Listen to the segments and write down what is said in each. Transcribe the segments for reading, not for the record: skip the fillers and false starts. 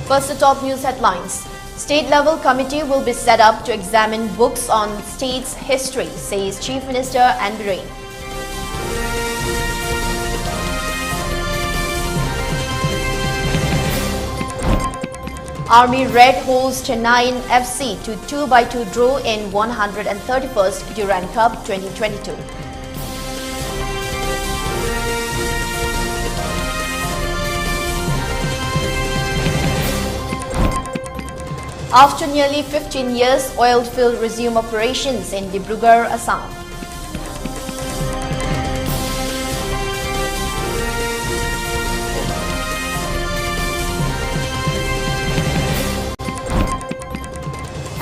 First, the top news headlines. State-level committee will be set up to examine books on state's history, says Chief Minister N. Biren. Army Red holds Chennai FC to 2-2 draw in 131st Durand Cup 2022. After nearly 15 years, oil field resume operations in Dibrugarh, Assam.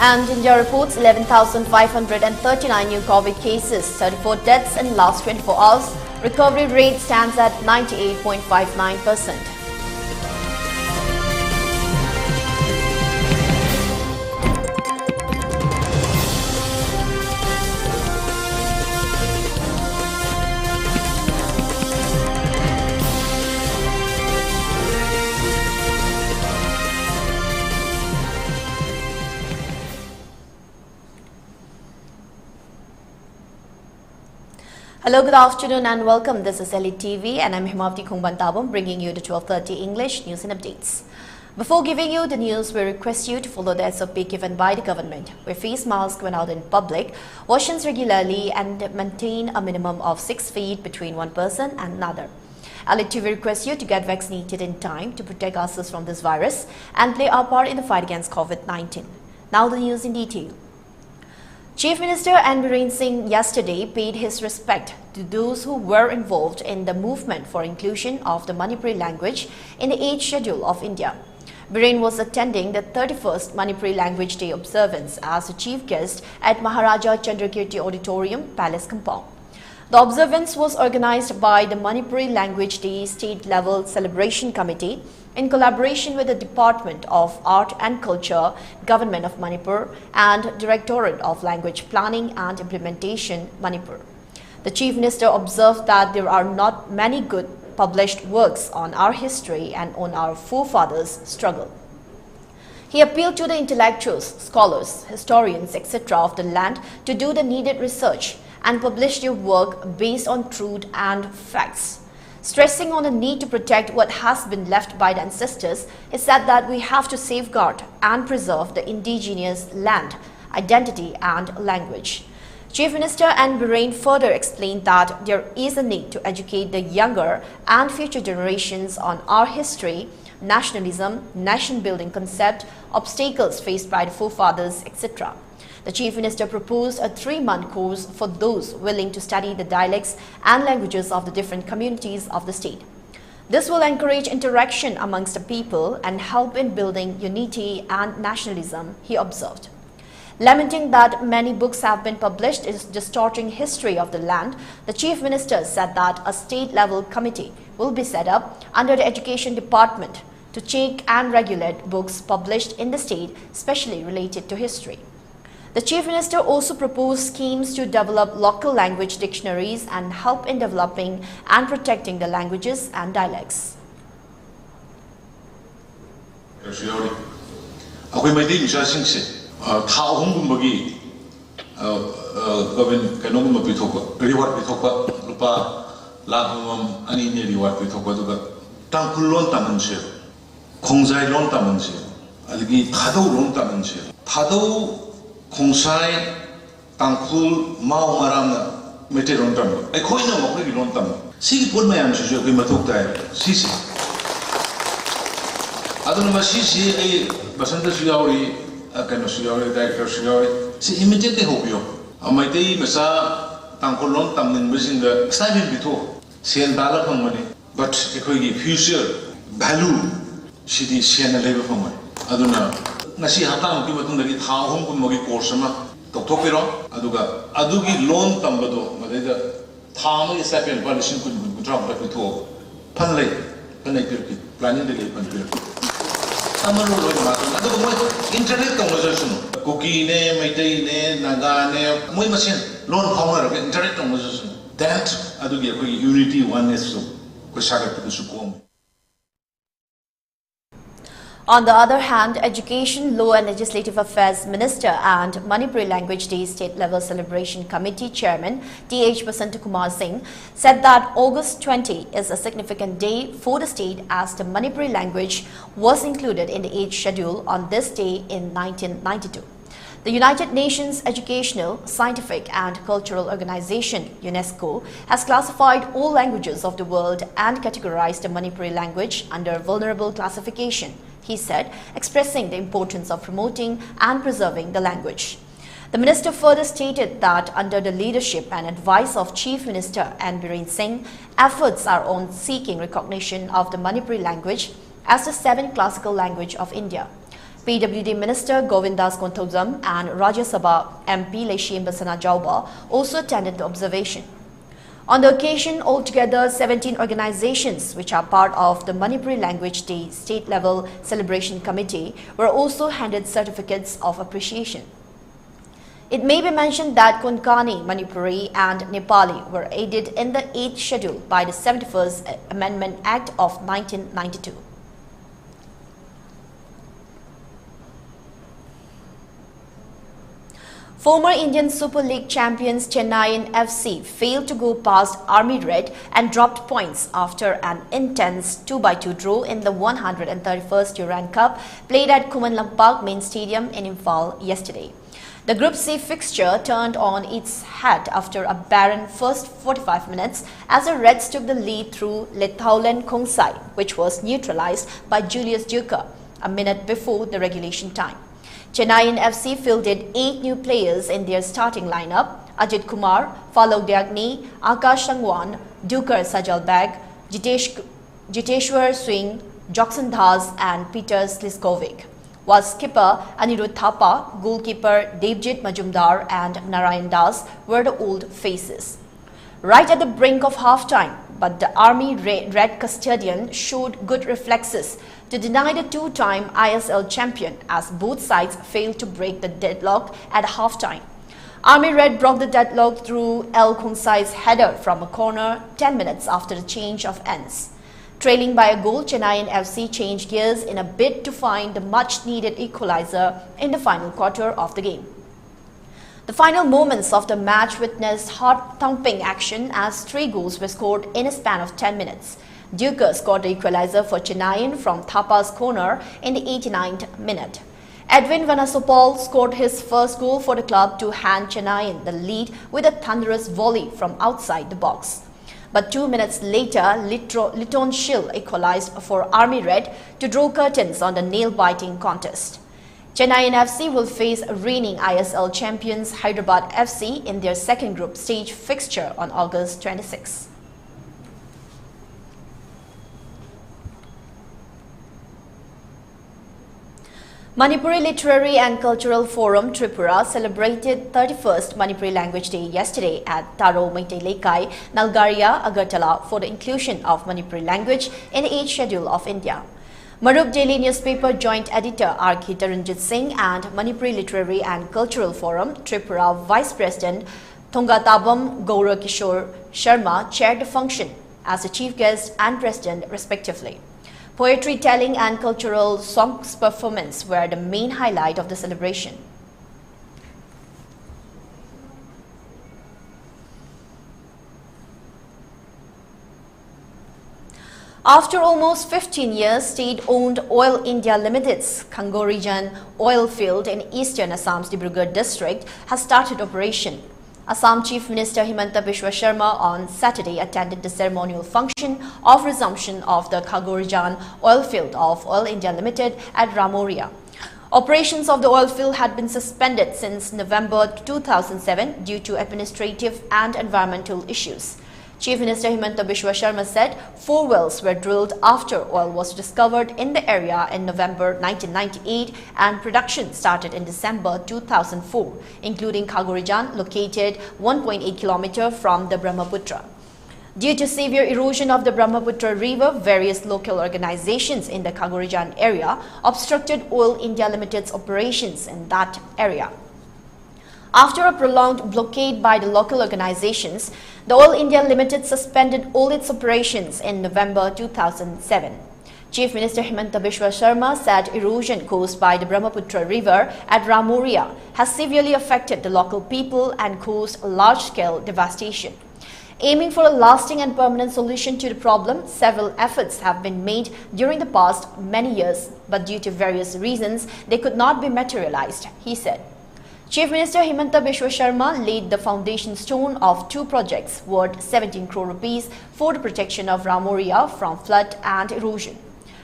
And India reports 11,539 new COVID cases, 34 deaths in last 24 hours. Recovery rate stands at 98.59%. Hello, good afternoon and welcome. This is ELITETV and I'm Hemabati bringing you the 12:30 English news and updates. Before giving you the news, we request you to follow the SOP given by the government. Wear face masks when out in public, wash hands regularly and maintain a minimum of 6 feet between one person and another. ELITETV requests you to get vaccinated in time to protect ourselves from this virus and play our part in the fight against COVID-19. Now the news in detail. Chief Minister N. Biren Singh yesterday paid his respect to those who were involved in the movement for inclusion of the Manipuri language in the 8th schedule of India. Biren was attending the 31st Manipuri Language Day observance as a chief guest at Maharaja Chandrakirti Auditorium, Palace Compound. The observance was organized by the Manipuri Language Day State-Level Celebration Committee in collaboration with the Department of Art and Culture, Government of Manipur and Directorate of Language Planning and Implementation, Manipur. The Chief Minister observed that there are not many good published works on our history and on our forefathers' struggle. He appealed to the intellectuals, scholars, historians, etc. of the land to do the needed research and publish their work based on truth and facts. Stressing on the need to protect what has been left by the ancestors, he said that we have to safeguard and preserve the indigenous land, identity and language. Chief Minister N. Biren further explained that there is a need to educate the younger and future generations on our history, nationalism, nation-building concept, obstacles faced by the forefathers, etc. The Chief Minister proposed a 3-month course for those willing to study the dialects and languages of the different communities of the state. This will encourage interaction amongst the people and help in building unity and nationalism, he observed. Lamenting that many books have been published is distorting history of the land, the Chief Minister said that a state-level committee will be set up under the Education Department to check and regulate books published in the state, especially related to history. The Chief Minister also proposed schemes to develop local language dictionaries and help in developing and protecting the languages and dialects. Kongsai tangkul mau maram mete rontam ai khoina mo khoi rontam si pol mayam si jo koi mathok tai si aduna ma si ai basanta su yauri akano su yauri director su yauri si immediate ho bio amai dei masa tangkul rontam nin bisinga saibin bitho sen dala phangmani but ekhoi gi future value si di sen level phangmani aduna nasi hatang ki matung dagi thahom kun mogi course ma tokthokiro adugi loan tambado madeda thama is happen policy kun drop ba pitho phanlei pirki planning de panpir amaro lo ma adugo moi internet tong ma sun kuki ne maitai ne naga ne moi masin loan phawar internet tong ma sun that adugi ko unity oneness so ko sagat su ko On the other hand, Education, Law and Legislative Affairs Minister and Manipuri Language Day State Level Celebration Committee Chairman T.H. Basantakumar Singh said that August 20 is a significant day for the state as the Manipuri language was included in the 8th schedule on this day in 1992. The United Nations Educational, Scientific and Cultural Organization, UNESCO, has classified all languages of the world and categorized the Manipuri language under vulnerable classification, he said, expressing the importance of promoting and preserving the language. The minister further stated that under the leadership and advice of Chief Minister N. Biren Singh, efforts are on seeking recognition of the Manipuri language as the 7th classical language of India. PWD Minister Govindas Konthauzam and Rajya Sabha MP Leshim Basana Jauba also attended the observation. On the occasion, altogether 17 organizations which are part of the Manipuri Language Day State Level Celebration Committee were also handed certificates of appreciation. It may be mentioned that Konkani, Manipuri and Nepali were added in the 8th schedule by the 71st Amendment Act of 1992. Former Indian Super League champions Chennai FC failed to go past Army Red and dropped points after an intense 2-2 draw in the 131st Durand Cup played at Kuman Lampak Main Stadium in Imphal yesterday. The Group C fixture turned on its head after a barren first 45 minutes as the Reds took the lead through Lethaulen Kongsai, which was neutralized by Julius Duker a minute before the regulation time. Chennai FC fielded 8 new players in their starting lineup: Ajit Kumar, Falok Deagni, Akash Sangwan, Dukar Sajal Bag, Jiteshwar Singh, Jackson Das and Peter Sliskovic, while skipper Anirudh Thapa, goalkeeper Devjit Majumdar and Narayan Das were the old faces. Right at the brink of half-time, but the Army Red custodian showed good reflexes to deny the two-time ISL champion as both sides failed to break the deadlock at half-time. Army Red broke the deadlock through El Kongsai's header from a corner 10 minutes after the change of ends. Trailing by a goal, Chennai FC changed gears in a bid to find the much-needed equalizer in the final quarter of the game. The final moments of the match witnessed heart-thumping action as 3 goals were scored in a span of 10 minutes. Duker scored the equalizer for Chennai from Thapa's corner in the 89th minute. Edwin Vanasopal scored his first goal for the club to hand Chennai the lead with a thunderous volley from outside the box. But 2 minutes later, Liton Shil equalized for Army Red to draw curtains on the nail-biting contest. Chennai FC will face reigning ISL champions Hyderabad FC in their second group stage fixture on August 26. Manipuri Literary and Cultural Forum Tripura celebrated 31st Manipuri Language Day yesterday at Taro Meitei Lekai, Nalgaria, Agartala for the inclusion of Manipuri language in the 8th schedule of India. Marup Daily newspaper joint editor R.K. Taranjit Singh and Manipuri Literary and Cultural Forum Tripura Vice President Thongatabam Gaura Kishore Sharma chaired the function as the chief guest and president respectively. Poetry telling and cultural songs performance were the main highlight of the celebration. After almost 15 years, state-owned Oil India Limited's Kangorijan oil field in eastern Assam's Dibrugarh district has started operation. Assam Chief Minister Himanta Biswa Sharma on Saturday attended the ceremonial function of resumption of the Kangorijan oil field of Oil India Limited at Ramoria. Operations of the oil field had been suspended since November 2007 due to administrative and environmental issues. Chief Minister Himanta Biswa Sharma said 4 wells were drilled after oil was discovered in the area in November 1998 and production started in December 2004, including Kangorijan, located 1.8 km from the Brahmaputra. Due to severe erosion of the Brahmaputra river, various local organizations in the Kangorijan area obstructed Oil India Limited's operations in that area. After a prolonged blockade by the local organizations, the Oil India Limited suspended all its operations in November 2007. Chief Minister Hemanta Biswa Sharma said erosion caused by the Brahmaputra River at Ramoria has severely affected the local people and caused large-scale devastation. Aiming for a lasting and permanent solution to the problem, several efforts have been made during the past many years, but due to various reasons, they could not be materialized, he said. Chief Minister Hemanta Biswa Sharma laid the foundation stone of 2 projects worth 17 crore rupees for the protection of Ramoria from flood and erosion.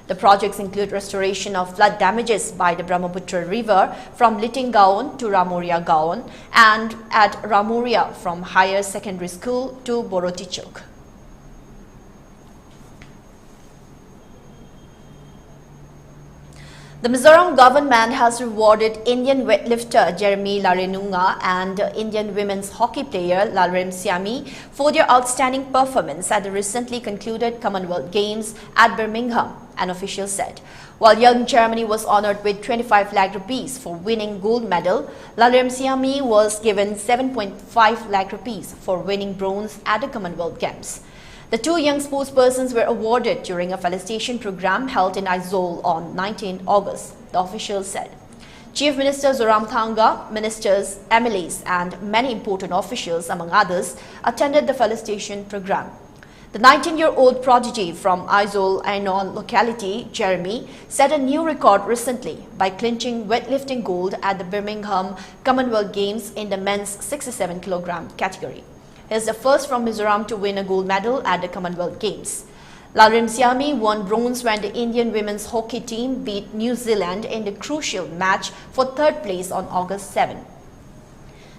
The projects include restoration of flood damages by the Brahmaputra River from Liting Gaon to Ramoria Gaon and at Ramoria from Higher Secondary School to Borotichok. The Mizoram government has rewarded Indian weightlifter Jeremy Larenunga and Indian women's hockey player Lalrem Siami for their outstanding performance at the recently concluded Commonwealth Games at Birmingham, an official said. While young Germany was honored with 25 lakh rupees for winning gold medal, Lalrem Siami was given 7.5 lakh rupees for winning bronze at the Commonwealth Games. The 2 young sportspersons were awarded during a felicitation program held in Aizawl on 19 August, the official said. Chief Minister Zoramthanga, ministers, MLAs and many important officials, among others, attended the felicitation program. The 19-year-old prodigy from Aizawl Ainon locality, Jeremy, set a new record recently by clinching weightlifting gold at the Birmingham Commonwealth Games in the men's 67 kg category. He is the first from Mizoram to win a gold medal at the Commonwealth Games. Lalrem Siami won bronze when the Indian women's hockey team beat New Zealand in the crucial match for 3rd place on August 7.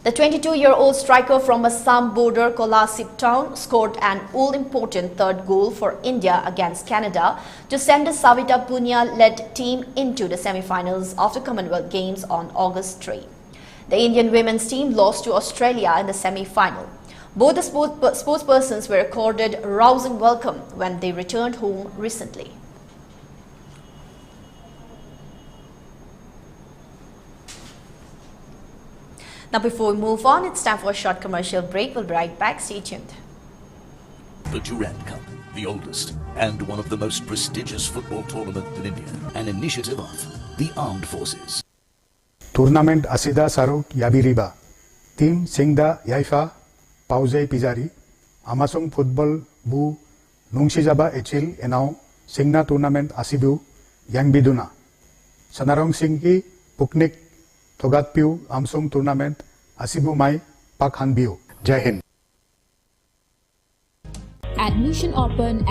The 22-year-old striker from Assam border Kolasip town scored an all-important 3rd goal for India against Canada to send the Savita Punia-led team into the semi-finals of the Commonwealth Games on August 3. The Indian women's team lost to Australia in the semi-final. Both the sportspersons were accorded a rousing welcome when they returned home recently. Now, before we move on, it's time for a short commercial break. We'll be right back. Stay tuned. The Durand Cup, the oldest and one of the most prestigious football tournaments in India, an initiative of the Armed Forces. Tournament Asida Saruk Yabiriba, Team Singda Yaifa, Pauzei Pizari, Amasung Football Bu Nungsijaba Echil Enau, Singna Tournament Asidu, Yang Biduna, Sanarong Singki, Puknik, Togatpiu, Amsung Tournament, Asibu Mai, Pak Hanbiu, Jai Hind. Admission open.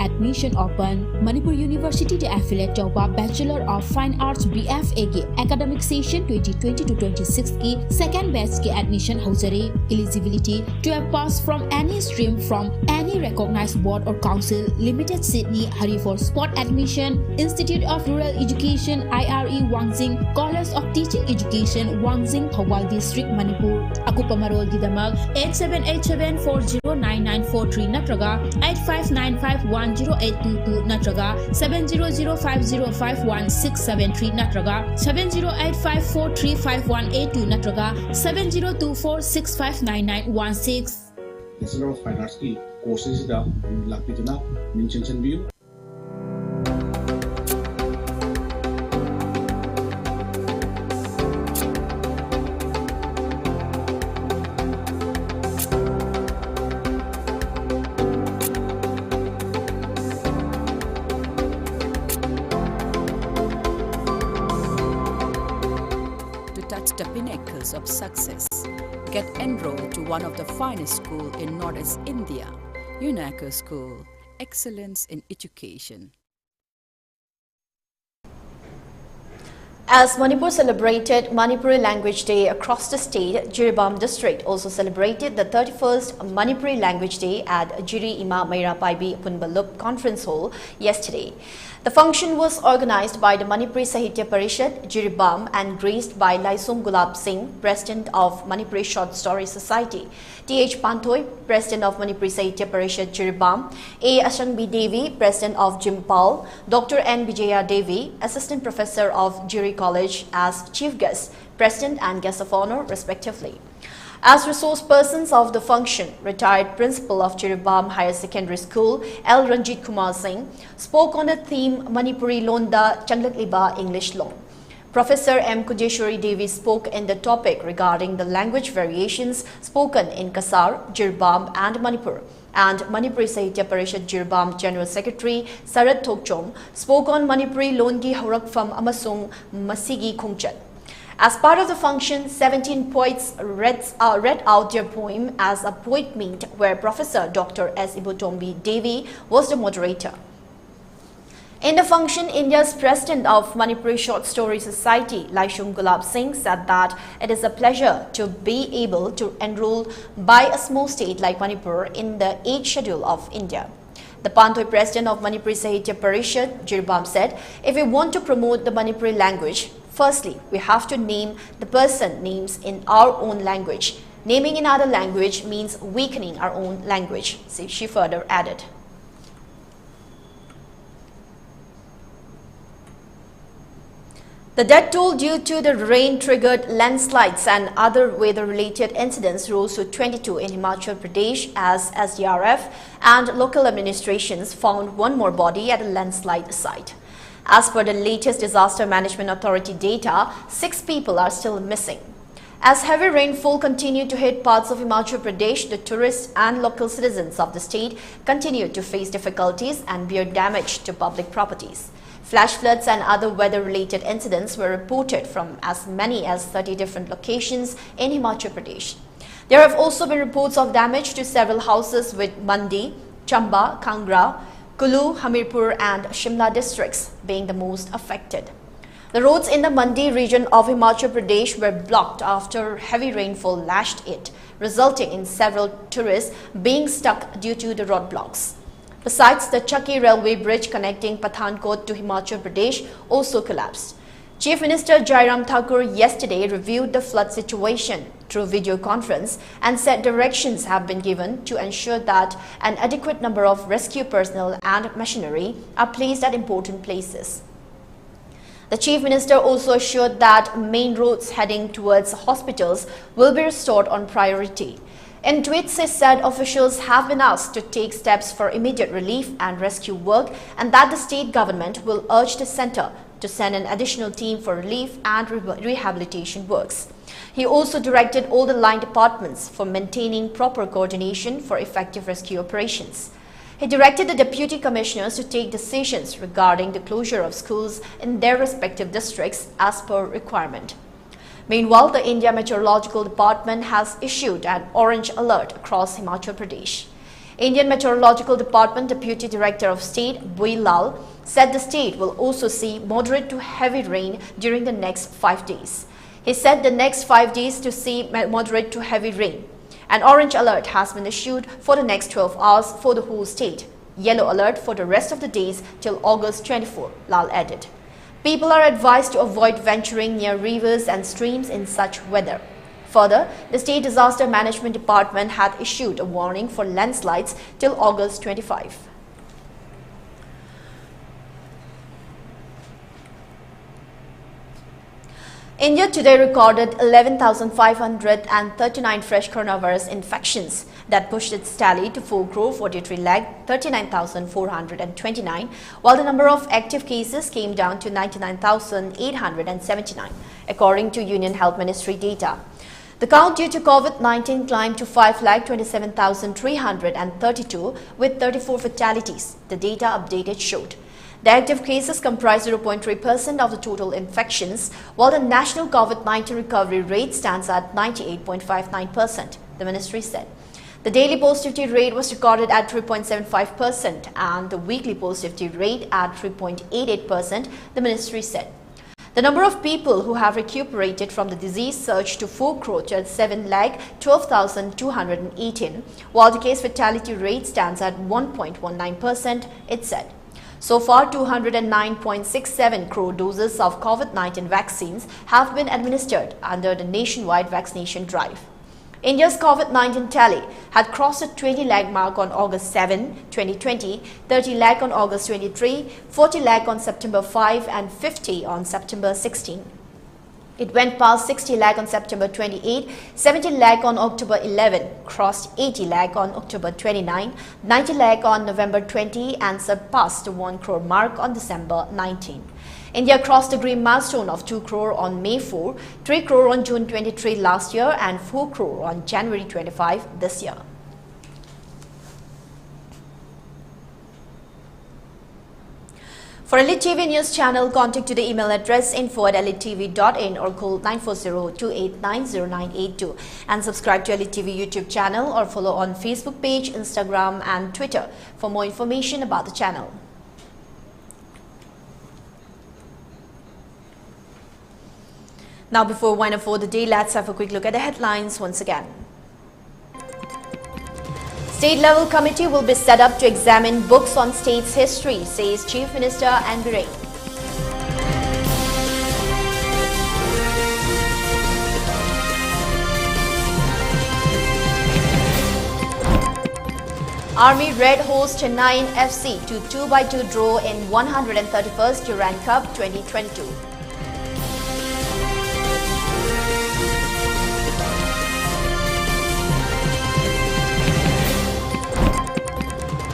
Manipur University de affiliate Tauba Bachelor of Fine Arts BFA academic session 2020 to 26 की second batch के admission होजरे. Eligibility to have passed from any stream from any recognized board or council. Limited Sydney hurry for spot admission. Institute of Rural Education IRE Wangzing, College of Teaching Education Wangzing, Thawal District Manipur. Aku pamarol di damal 8787409943 natraga 85951082 natraga 7005051673 natraga 7085435182 natraga 7024659916. Bachelor of Fine Arts की courses da lakpituna mention view. The pinnacles of success. Get enrolled to one of the finest schools in Northeast India, UNACO School, Excellence in Education. As Manipur celebrated Manipuri Language Day across the state, Jiribam district also celebrated the 31st Manipuri Language Day at Jiri Ima Maira Paibi Punbalup Conference Hall yesterday. The function was organized by the Manipuri Sahitya Parishad, Jiribam, and graced by Laisum Gulab Singh, President of Manipuri Short Story Society, T.H. Panthoy, President of Manipuri Sahitya Parishad, Jiribam, A. Ashangbi Devi, President of Jimpal, Dr. N. Vijaya Devi, Assistant Professor of Jiri College as Chief Guest, President and Guest of Honor, respectively. As resource persons of the function, retired principal of Jiribam Higher Secondary School, L. Ranjit Kumar Singh, spoke on the theme Manipuri Londa Changlakliba English Long. Professor M. Kujeshwari Devi spoke in the topic regarding the language variations spoken in Kasar, Jiribam and Manipur. And Manipuri Sahitya Parishad Jiribam General Secretary Sarat Thokchom spoke on Manipuri Longi Haurakfam Amasung Masigi Khungchat. As part of the function, 17 poets read out their poem as a poet meet, where Professor Dr. S. Ibutombi Devi was the moderator. In the function, India's president of Manipuri Short Story Society, Laishung Gulab Singh, said that it is a pleasure to be able to enroll by a small state like Manipur in the 8th schedule of India. The Pantoi president of Manipuri Sahitya Parishad, Jiribam, said, if we want to promote the Manipuri language, firstly, we have to name the person names in our own language. Naming in other language means weakening our own language, she further added. The death toll due to the rain-triggered landslides and other weather-related incidents rose to 22 in Himachal Pradesh as SDRF and local administrations found one more body at a landslide site. As per the latest Disaster Management Authority data, 6 people are still missing. As heavy rainfall continued to hit parts of Himachal Pradesh, the tourists and local citizens of the state continued to face difficulties and bear damage to public properties. Flash floods and other weather-related incidents were reported from as many as 30 different locations in Himachal Pradesh. There have also been reports of damage to several houses with Mandi, Chamba, Kangra, Kulu, Hamirpur and Shimla districts being the most affected. The roads in the Mandi region of Himachal Pradesh were blocked after heavy rainfall lashed it, resulting in several tourists being stuck due to the roadblocks. Besides, the Chakki railway bridge connecting Pathankot to Himachal Pradesh also collapsed. Chief Minister Jairam Thakur yesterday reviewed the flood situation through video conference and said directions have been given to ensure that an adequate number of rescue personnel and machinery are placed at important places. The Chief Minister also assured that main roads heading towards hospitals will be restored on priority. In tweets, he said officials have been asked to take steps for immediate relief and rescue work and that the state government will urge the centre to send an additional team for relief and rehabilitation works. He also directed all the line departments for maintaining proper coordination for effective rescue operations. He directed the deputy commissioners to take decisions regarding the closure of schools in their respective districts as per requirement. Meanwhile, the India Meteorological Department has issued an orange alert across Himachal Pradesh. Indian Meteorological Department Deputy Director of State Bui Lal said the state will also see moderate to heavy rain during the next 5 days. He said the next 5 days to see moderate to heavy rain. An orange alert has been issued for the next 12 hours for the whole state. Yellow alert for the rest of the days till August 24, Lal added. People are advised to avoid venturing near rivers and streams in such weather. Further, the State Disaster Management Department had issued a warning for landslides till August 25. India today recorded 11,539 fresh coronavirus infections that pushed its tally to 4,43,39,429, while the number of active cases came down to 99,879, according to Union Health Ministry data. The count due to COVID-19 climbed to 5,27,332 with 34 fatalities, the data updated showed. The active cases comprise 0.3% of the total infections, while the national COVID-19 recovery rate stands at 98.59%, the ministry said. The daily positivity rate was recorded at 3.75% and the weekly positivity rate at 3.88%, the ministry said. The number of people who have recuperated from the disease surged to 4,712,218, while the case fatality rate stands at 1.19%, it said. So far, 209.67 crore doses of COVID-19 vaccines have been administered under the nationwide vaccination drive. India's COVID-19 tally had crossed the 20 lakh mark on August 7, 2020, 30 lakh on August 23, 40 lakh on September 5 and 50 on September 16. It went past 60 lakh on September 28, 70 lakh on October 11, crossed 80 lakh on October 29, 90 lakh on November 20 and surpassed the 1 crore mark on December 19. India crossed the green milestone of 2 crore on May 4, 3 crore on June 23 last year and 4 crore on January 25 this year. For ELITETV News channel, contact to the email address info@elitetv.in or call 940-289-0982 and subscribe to ELITETV YouTube channel or follow on Facebook page, Instagram and Twitter for more information about the channel. Now before wind up for the day, let's have a quick look at the headlines once again. State-level committee will be set up to examine books on state's history, says Chief Minister N. Biren. Army Red hosts Chennai FC to 2-2 draw in 131st Durand Cup 2022.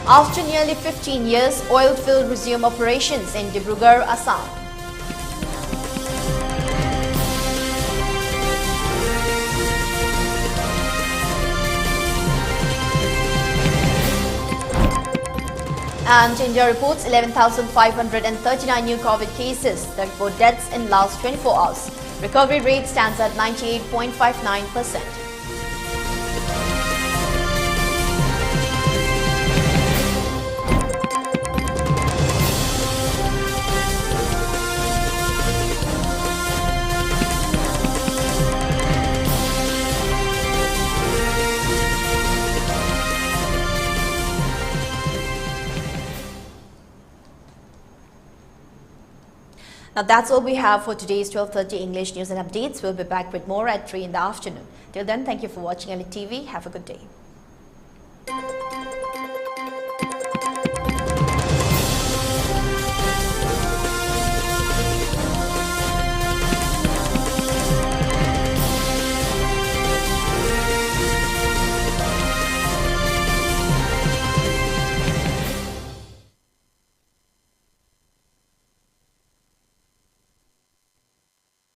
After nearly 15 years, oil field resume operations in Dibrugarh, Assam. And India reports 11,539 new COVID cases, 34 deaths in last 24 hours. Recovery rate stands at 98.59%. Now that's all we have for today's 12:30 English news and updates. We'll be back with more at 3 in the afternoon. Till then, thank you for watching ELITETV. Have a good day.